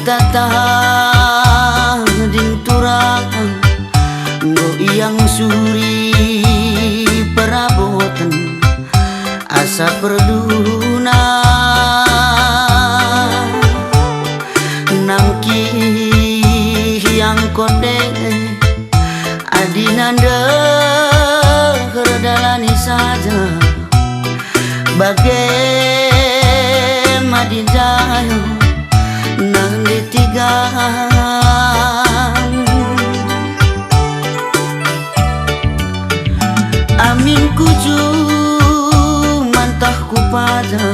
tata ding turang nggo iyang suri perabotan asa perduna nangki yang kode adinanda herdalani saja bagai madidayo nang ditigang amin kuju mantah kupada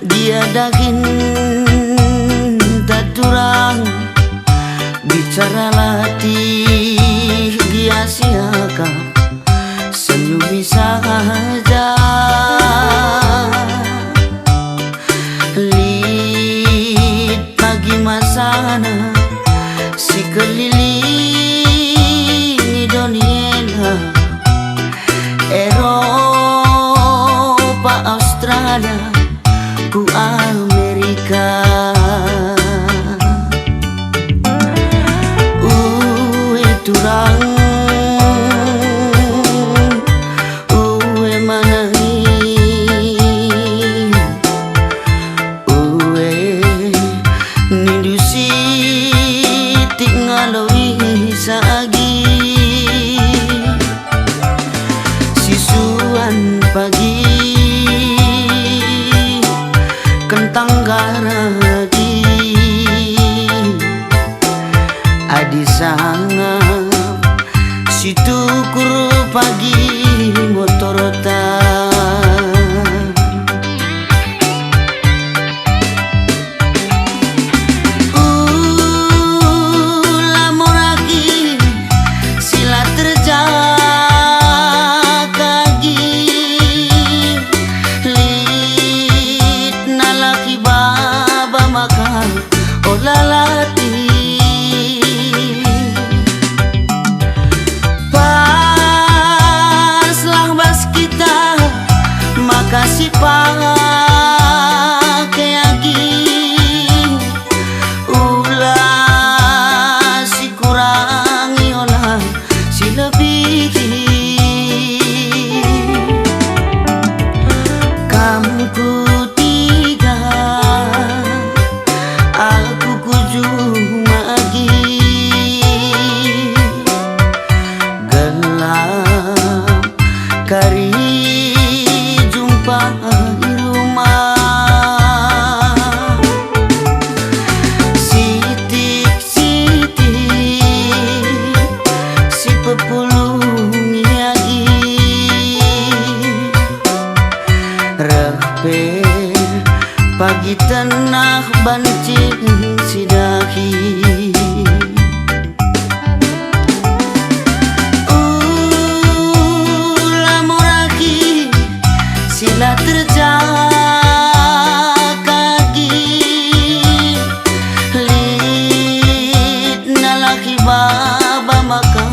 dia daging tak turang bicara latih dia siaka senyum saja lit pagi masana si keliling Indonesia Eropa Australia ku Amerika turang uwe manai uwe nindusi tingaloi sagi sisuan pagi kentang garagi adi sanga situ kuru pagi motorota lamoraki sila terjakagi lit nalaki baba maka olalati kasih pakai lagi ulah si kurangi olah si lebih kamu ku tiga aku kujung lagi gelap kari di rumah sitik-sitik si pepulung lagi repe pagi tenah bancing si dahi sila terjakagi lit nalaki baba maka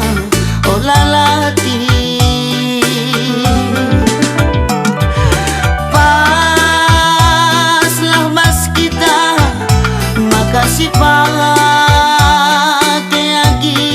olalati paslah mas kita makasih pakai lagi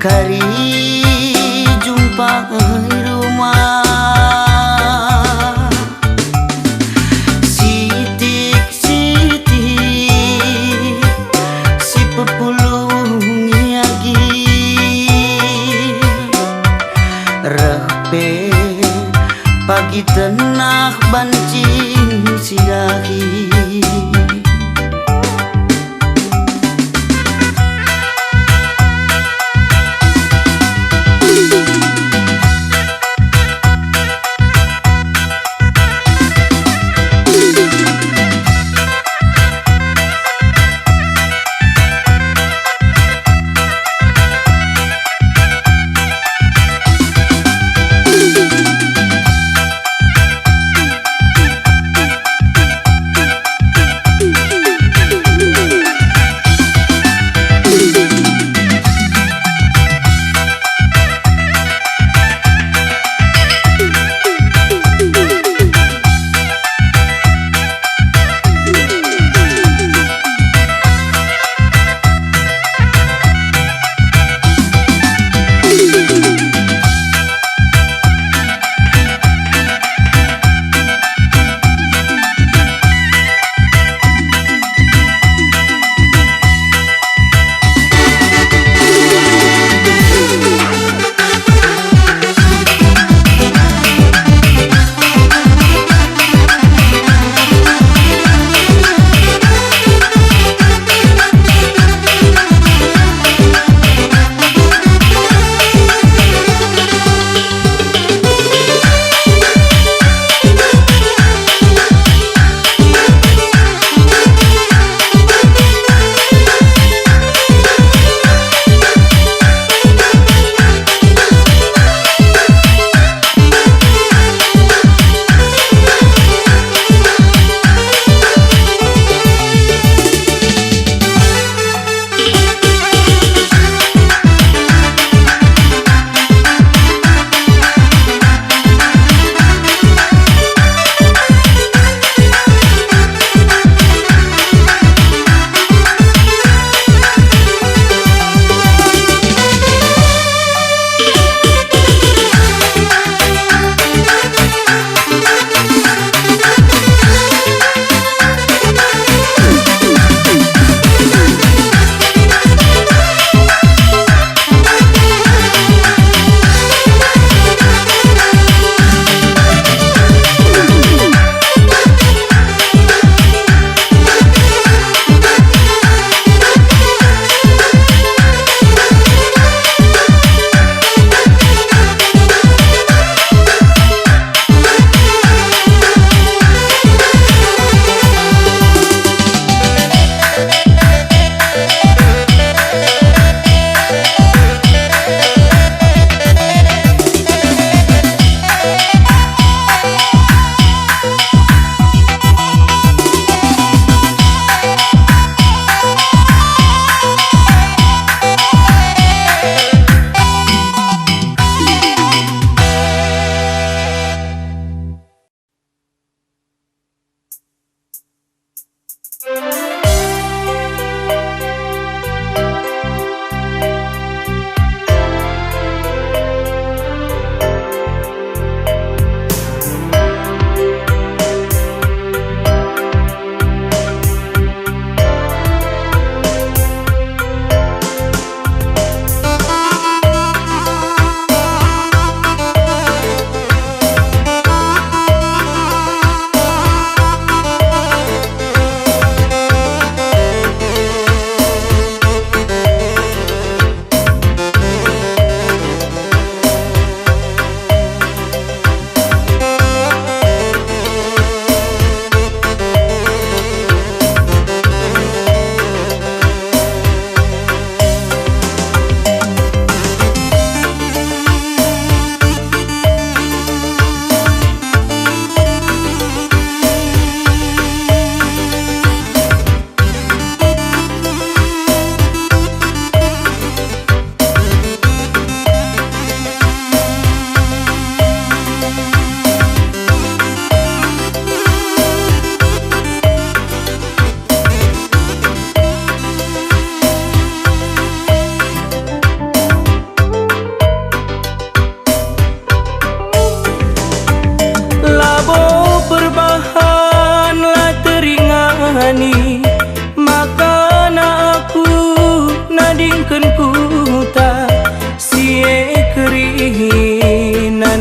kari jumpa di rumah sitik-sitik si pepulung lagi repe pagi tenah bancing si dahi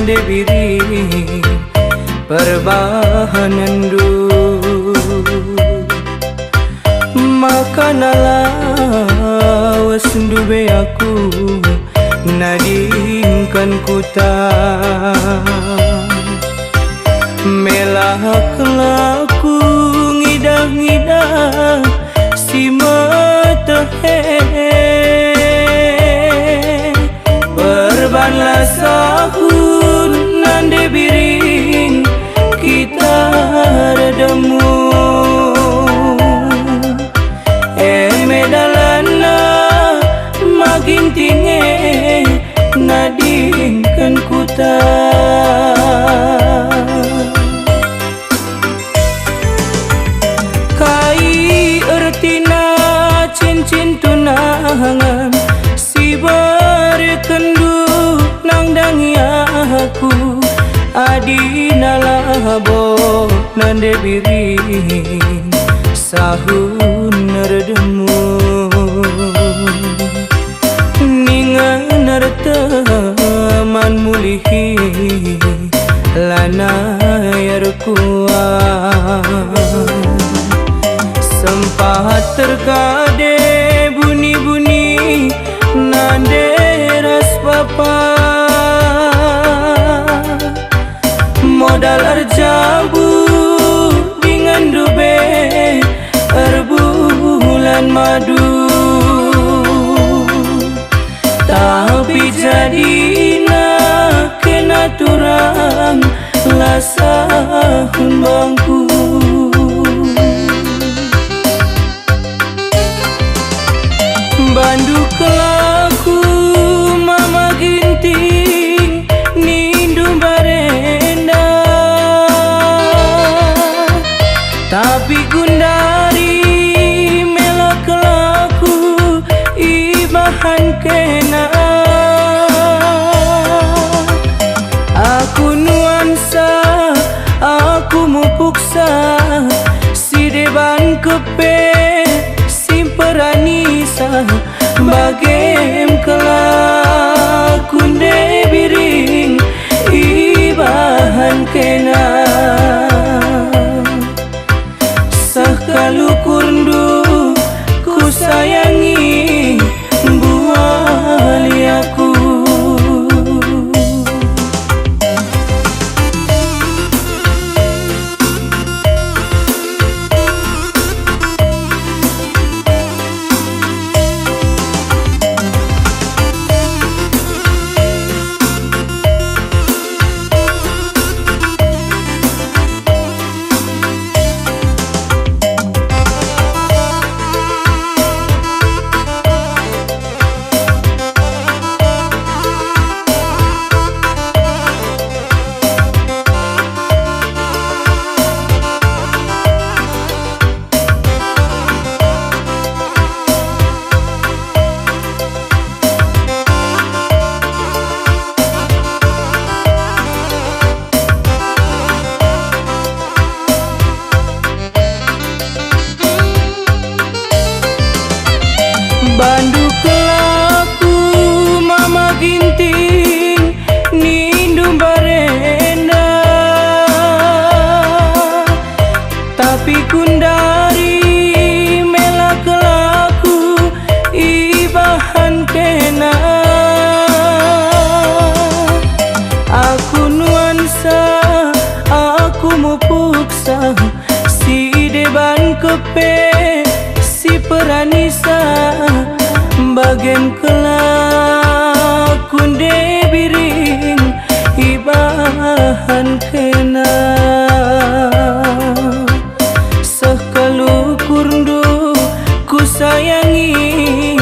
nande biri perbahanan du makanalah sendube aku nadingkan kuta melah kelaku ngidah-ngidah si matehe berbanlah sahun nande biring kita redemu medalana makin tinggi nadingkan kuta kai ertina cincin tunangan si berkendu nang dangi aku adinalah bo nande biring sahun nerdemu ningan nerteman mulihi lana yarkuat sempat terkade bunyi-bunyi nande ras papa modal arjabu dengan dube bulan madu tapi jadina kena turang lasah bangku bandu kelaku mama ginting nindu barenda tapi gundari kena aku nuansa aku mupuksa si deban kepe simperanisa bagem kelakunde biring ibahan kena sakalu kurundu ku sayangi buali aku bandu kelaku mama ginting nindu barenda tapi kundari mela kelaku ibahan kena aku nuansa aku mupuksa si deban kepe si peranisa bagian kelakunde biring ibahan kena sekalu kurundu ku sayangi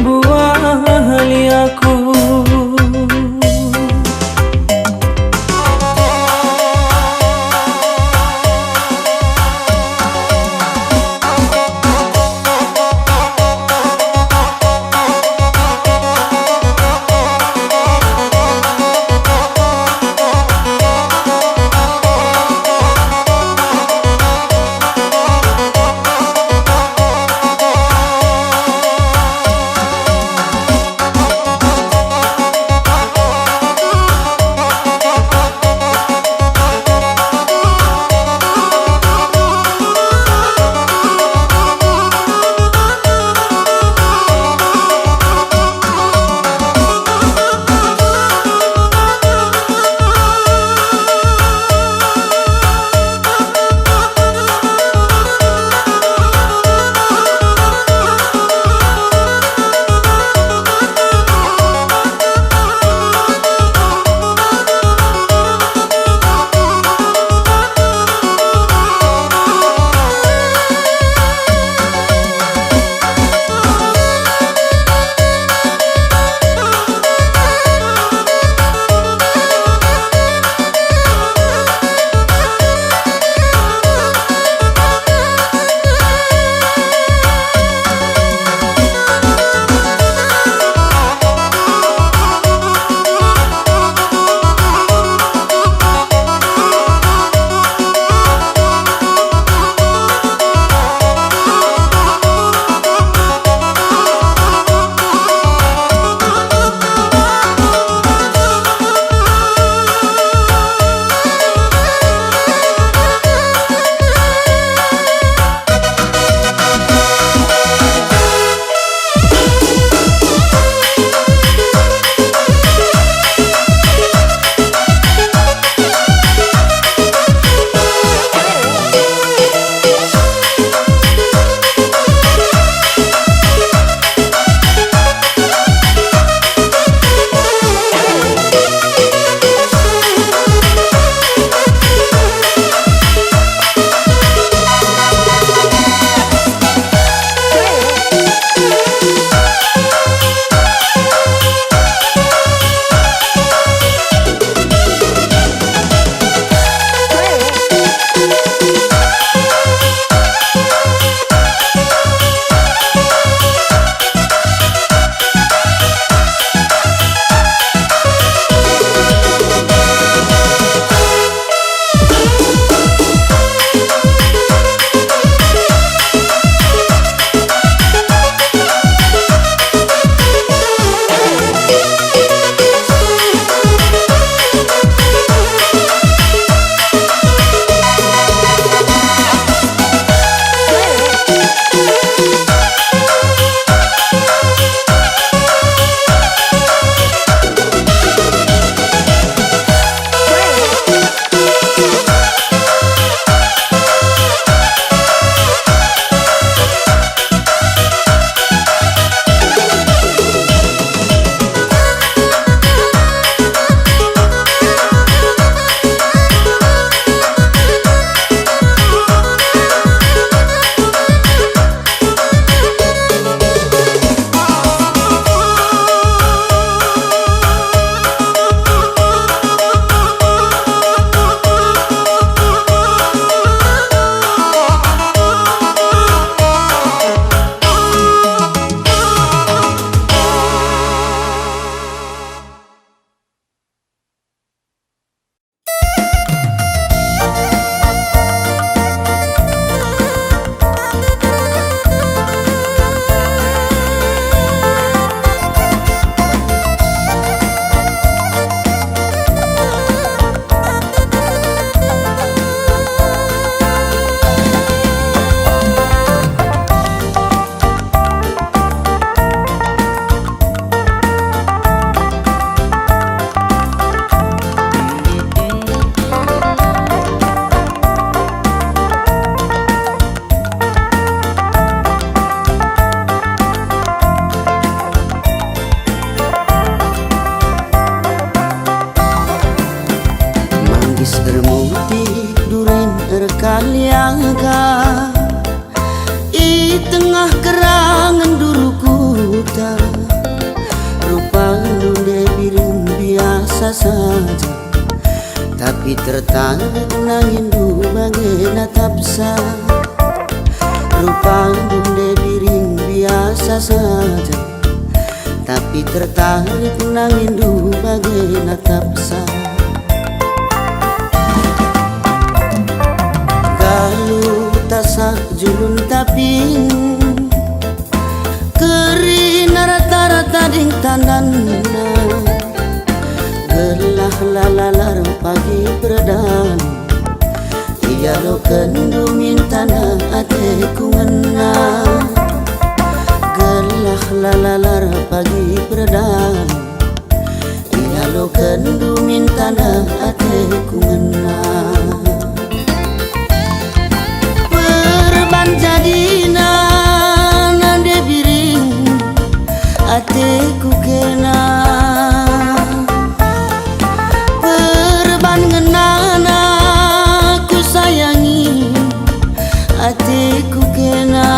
buali aku tengah kerangan durukuta, rupa dunde biring biasa saja, tapi tertarik nangin du bangena tapsa. Rupa dunde biring biasa saja, tapi tertarik nangin du bangena tapsa. Galu tasak julun taping, kerina rata-rata ding tandana, gelah lalalar pagi berdan, iya lo kendu mintana ate ku ngena. Gelah lalalar pagi berdan, iya lo kendu mintana ate ku ngena. Perban jadina nande biring ate ku kena. Perban ngenana ku sayangi ate ku kena.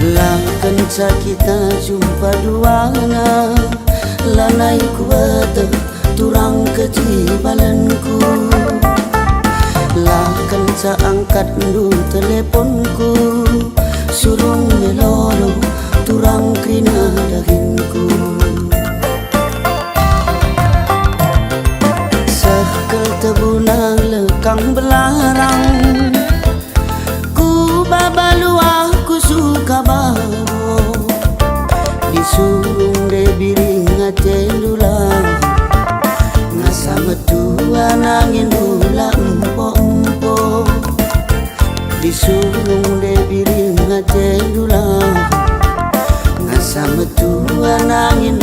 Lakan kita jumpa duana, lanai ku bete turang kecibalanku. Lakan angkat du teleponku, surung melolo turang krina dagingku. Sekel tebuna lekang belarang, ku babaluah ku suka babo. Disurung de biring ate dulang, ngasa metua nangin dula empo-empo. Disurung de biring ate dulang, ngasa metua nangin